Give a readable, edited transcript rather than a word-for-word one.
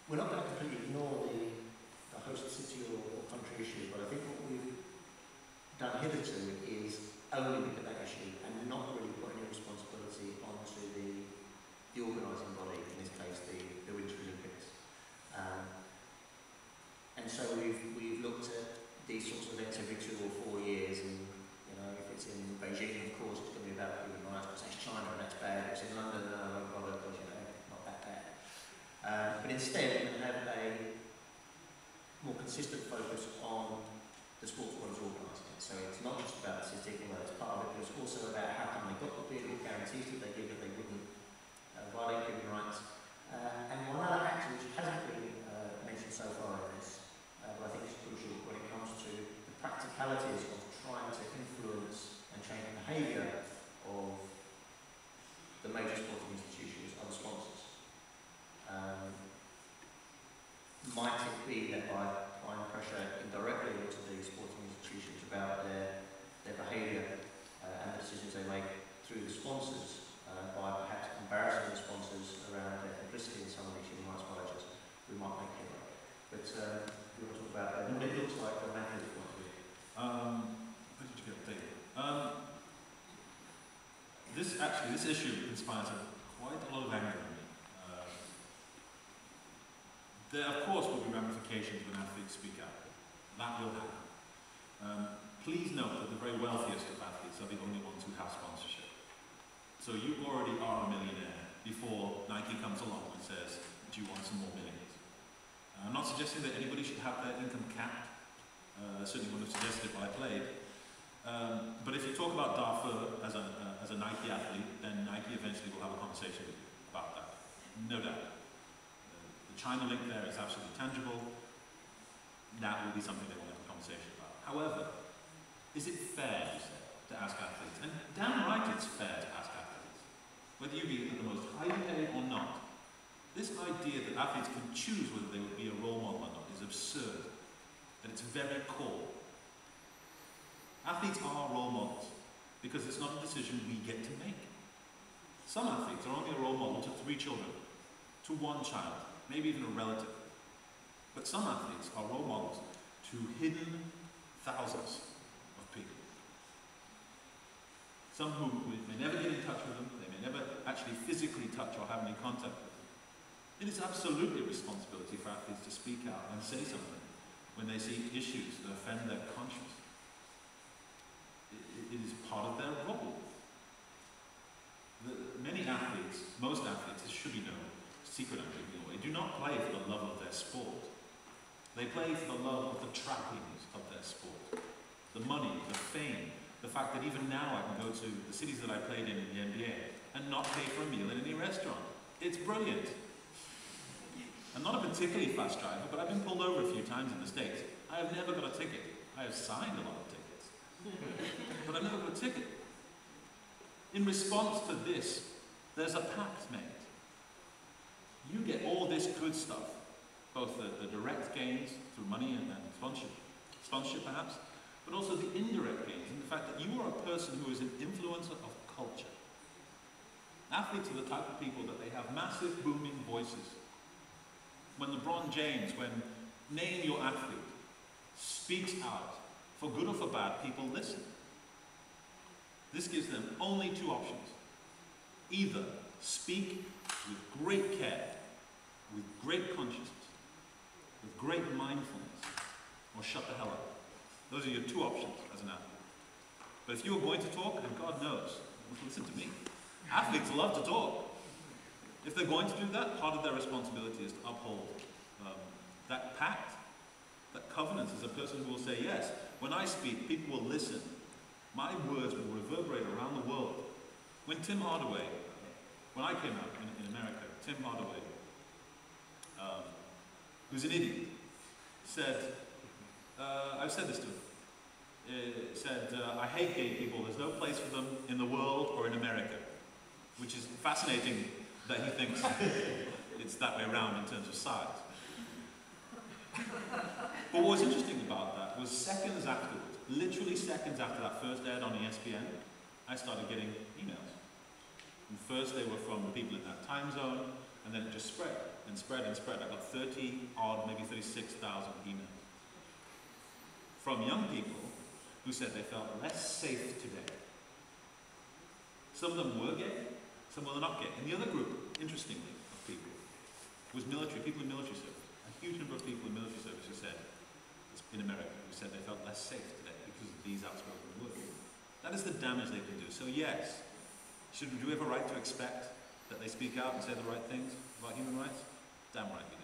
we're not going to completely ignore the host city or country issue, but I think what we've done hitherto is only look at that issue and not really put any responsibility onto the organising body, in this case the Winter Olympics. And so we've looked at these sorts of events every 2 or 4 years, and you know, if it's in Beijing, of course, it's going to be about human rights, because that's China and that's bad. If it's in London, no, I won't bother, because you know, not that bad. But instead, we're going to have a more consistent focus on the sports bodies organising it. So it's not just about the city, although it's part of it, but it's also about how come they got the bid, what guarantees did they give that they wouldn't violate human rights. And one other factor which hasn't been mentioned so far in this, but I think it's crucial when it comes to the practicalities of trying to influence and change the behaviour of the major sporting institutions, other sponsors. Might it be that by applying pressure indirectly onto the sporting institutions about their behaviour and the decisions they make through the sponsors, by perhaps embarrassing the sponsors around their complicity in some of these human rights violations, we might make it right. But we want to talk about that. It looks like a method point of view. Where did you get David? This issue inspires quite a lot of anger in me. There, of course, will be ramifications when athletes speak out. That will happen. Please note that the very wealthiest of athletes are the only ones who have sponsorship. So you already are a millionaire before Nike comes along and says, do you want some more millions? I'm not suggesting that anybody should have their income capped. I certainly wouldn't have suggested it while I played. But if you talk about Darfur as a Nike athlete, then Nike eventually will have a conversation with you about that. No doubt. The China link there is absolutely tangible. That will be something they will have a conversation about. However, is it fair, you say, to ask athletes? And damn right it's fair to ask athletes, whether you be the most highly paid or not. This idea that athletes can choose whether they would be a role model or not is absurd, at its very core. Athletes are role models because it's not a decision we get to make. Some athletes are only a role model to 3 children, to 1 child, maybe even a relative. But some athletes are role models to hidden thousands of people. Some who may never get in touch with them, they may never actually physically touch or have any contact with them. It is absolutely a responsibility for athletes to speak out and say something when they see issues that offend their conscience. It is part of their role. Many athletes, most athletes, it should be known, secret anyway, do not play for the love of their sport. They play for the love of the trappings of their sport. The money, the fame, the fact that even now I can go to the cities that I played in the NBA and not pay for a meal in any restaurant. It's brilliant. I'm not a particularly fast driver, but I've been pulled over a few times in the States. I have never got a ticket. I have signed a lot of tickets, but I've never got a ticket. In response to this, there's a pact made. You get all this good stuff, both the direct gains through money and sponsorship perhaps, but also the indirect gains in the fact that you are a person who is an influencer of culture. Athletes are the type of people that they have massive booming voices. When LeBron James, when name your athlete, speaks out, for good or for bad, people listen. This gives them only 2 options. Either speak with great care, with great consciousness, with great mindfulness, or shut the hell up. Those are your 2 options as an athlete. But if you are going to talk, and God knows, listen to me, athletes love to talk. If they're going to do that, part of their responsibility is to uphold that pact, that covenant as a person who will say, yes, when I speak, people will listen. My words will reverberate around the world. When Tim Hardaway, when I came out in America, Tim Hardaway, who's an idiot, said, I've said this to him, said, I hate gay people, there's no place for them in the world or in America, which is fascinating that he thinks it's that way around in terms of size. But what was interesting about that was seconds afterwards, literally seconds after that first aired on ESPN, I started getting emails. And first they were from the people in that time zone, and then it just spread. and spread and spread. I got 30 odd, maybe 36,000 emails from young people who said they felt less safe today. Some of them were gay, some were not gay. And the other group, interestingly, of people was military, people in military service. A huge number of people in military service who said, in America, who said they felt less safe today because of these outspoken words. That is the damage they can do. So yes, do we have a right to expect that they speak out and say the right things about human rights? Damn right we do.